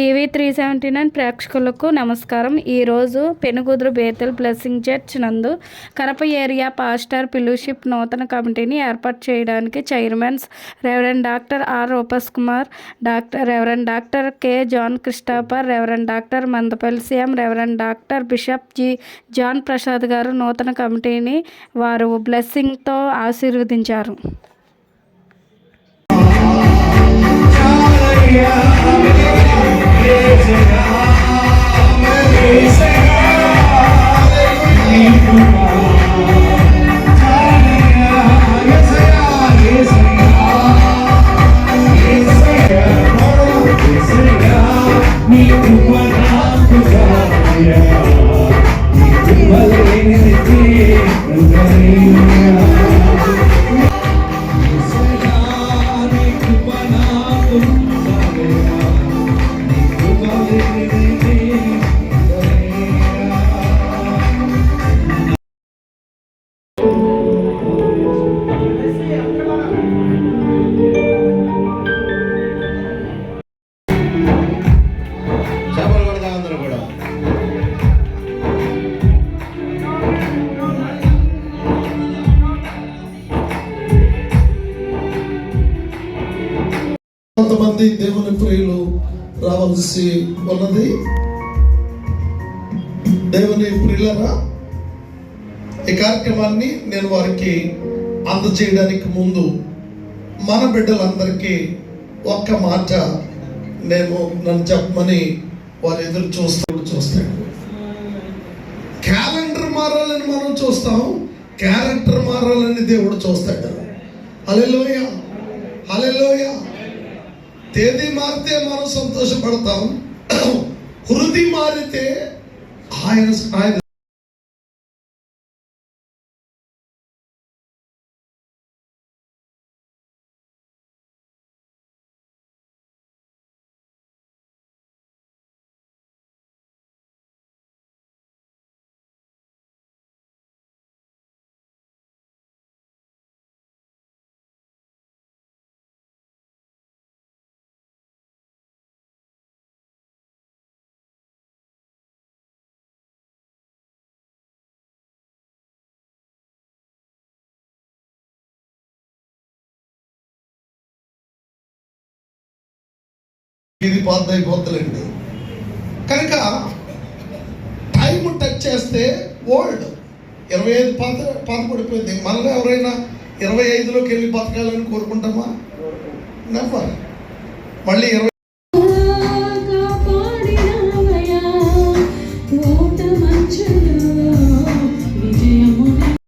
TV 379 ప్రేక్షకులకు నమస్కారం. ఈరోజు పెనుగుదురు బేతెల్ బ్లెస్సింగ్ చర్చ్ నందు కరప ఏరియా పాస్టర్ ఫెలోషిప్ నూతన కమిటీని ఏర్పాటు చేయడానికి chairmans reverend doctor R Rufus Kumar, reverend doctor K John Christopher, reverend doctor Mandapalli Shyam, reverend doctor bishop G John Prasad గారు నూతన కమిటీని వారు బ్లెస్సింగ్తో ఆశీర్వదించారు. కొంతమంది దేవుని ప్రియులు రావాల్సి ఉన్నది. దేవుని ప్రియులరా, ఈ కార్యక్రమాన్ని నేను వారికి అందజేయడానికి ముందు మన బిడ్డలందరికీ ఒక్క మాట నన్ను చెప్పమని వారు ఎదురు చూస్తాడు. క్యాలెండర్ మారాలని మనం చూస్తాం, క్యారెక్టర్ మారాలని దేవుడు చూస్తాడు. హల్లెలూయా, హల్లెలూయా. తేదీ మారితే మనం సంతోషపడతాం, హృదయం మారితే ఆయన ఇది పాత అయిపోతుందండి. కనుక టైం టచ్ చేస్తే ఓల్డ్ 25 పాత పడిపోయింది. మనలో ఎవరైనా 25లోకి వెళ్ళి బతకాలని కోరుకుంటామా? నెవర్. మళ్ళీ